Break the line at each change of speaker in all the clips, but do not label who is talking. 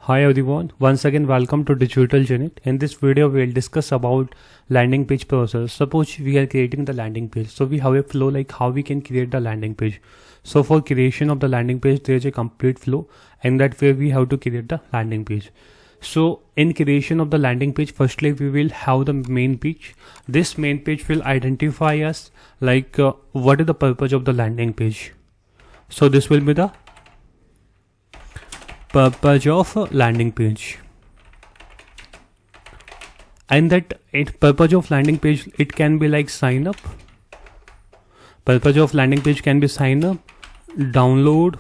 Hi everyone, once again welcome to Digital Journey. In this video we will discuss about landing page process. Suppose we are creating the landing page. So we have a flow like how we can create the landing page. So for creation of the landing page there is a complete flow, and that way we have to create the landing page. So in creation of the landing page, firstly we will have the main page. This main page will identify us like what is the purpose of the landing page. So this will be the purpose of landing page, and that purpose of landing page, it can be like sign up. Purpose of landing page can be sign up, download,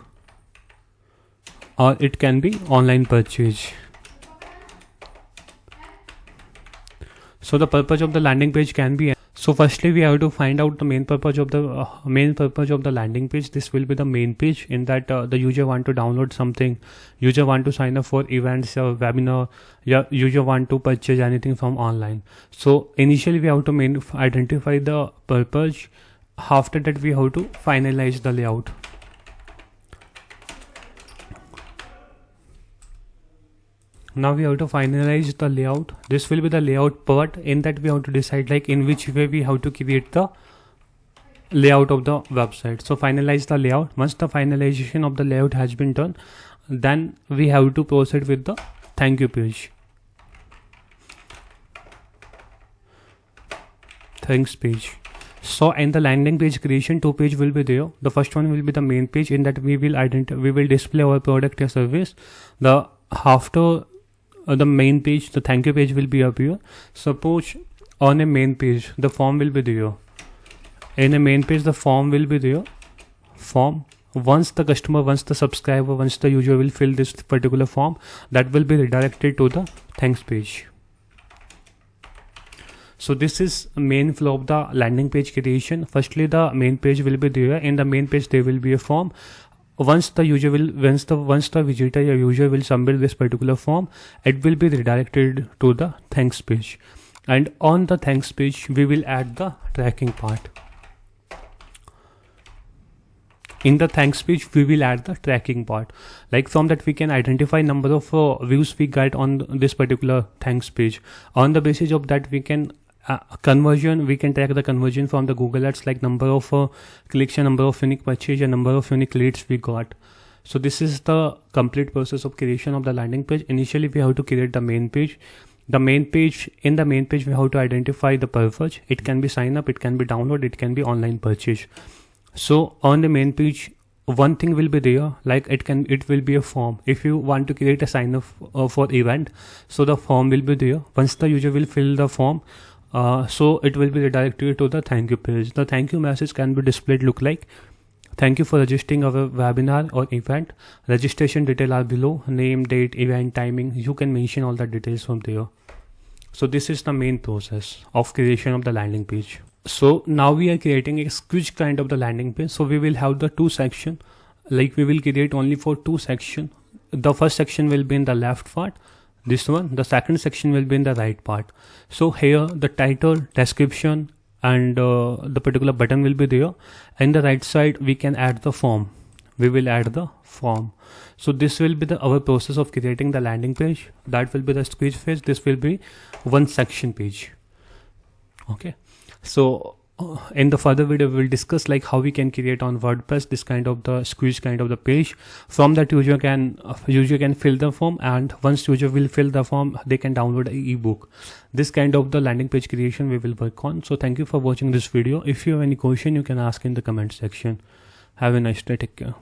or it can be online purchase. So the purpose of the landing page can be, so firstly we have to find out the main purpose of the landing page. This will be the main page, in that the user want to download something, user want to sign up for events or webinar, user want to purchase anything from online. So initially we have to identify the purpose. After that we have to finalize the layout. Now we have to finalize the layout. This will be the layout part. In that we have to decide like in which way we have to create the layout of the website. So finalize the layout. Once the finalization of the layout has been done, then we have to proceed with the thank you page. Thanks page. So in the landing page creation, two pages will be there. The first one will be the main page. In that we will display our product or service. After the main page, the thank you page will be up here. Suppose on a main page the form will be there. In a main page the form will be there. Form, once the subscriber, once the user will fill this particular form, that will be redirected to the thanks page. So this is main flow of the landing page creation. Firstly the main page will be there. In the main page there will be a form. Once the visitor or user will submit this particular form, it will be redirected to the thanks page, and on the thanks page we will add the tracking part. In the thanks page we will add the tracking part, like from that we can identify number of views we get on this particular thanks page. On the basis of that we can conversion, we can track the conversion from the Google Ads, like number of clicks, number of unique purchase, and number of unique leads we got. So this is the complete process of creation of the landing page. Initially we have to create the main page. In the main page we have to identify the purpose. It can be sign up, it can be download, it can be online purchase. So on the main page one thing will be there, like it will be a form. If you want to create a sign up for event, so the form will be there. Once the user will fill the form, so it will be redirected to the thank you page. The thank you message can be displayed look like, thank you for registering our webinar or event. Registration detail are below, name, date, event, timing. You can mention all the details from there. So this is the main process of creation of the landing page. So now we are creating a squeeze kind of the landing page. So we will have the two section, like we will create only for two section. The first section will be in the left part, this one. The second section will be in the right part. So here the title, description, and the particular button will be there. In the right side we can add the form. We will add the form. So this will be our process of creating the landing page. That will be the squeeze phase. This will be one section page. Okay. So in the further video we will discuss like how we can create on WordPress this kind of the squeeze kind of the page. From that user can fill the form, and once user will fill the form they can download an ebook. This kind of the landing page creation we will work on. So thank you for watching this video. If you have any question you can ask in the comment section. Have a nice day. Take care.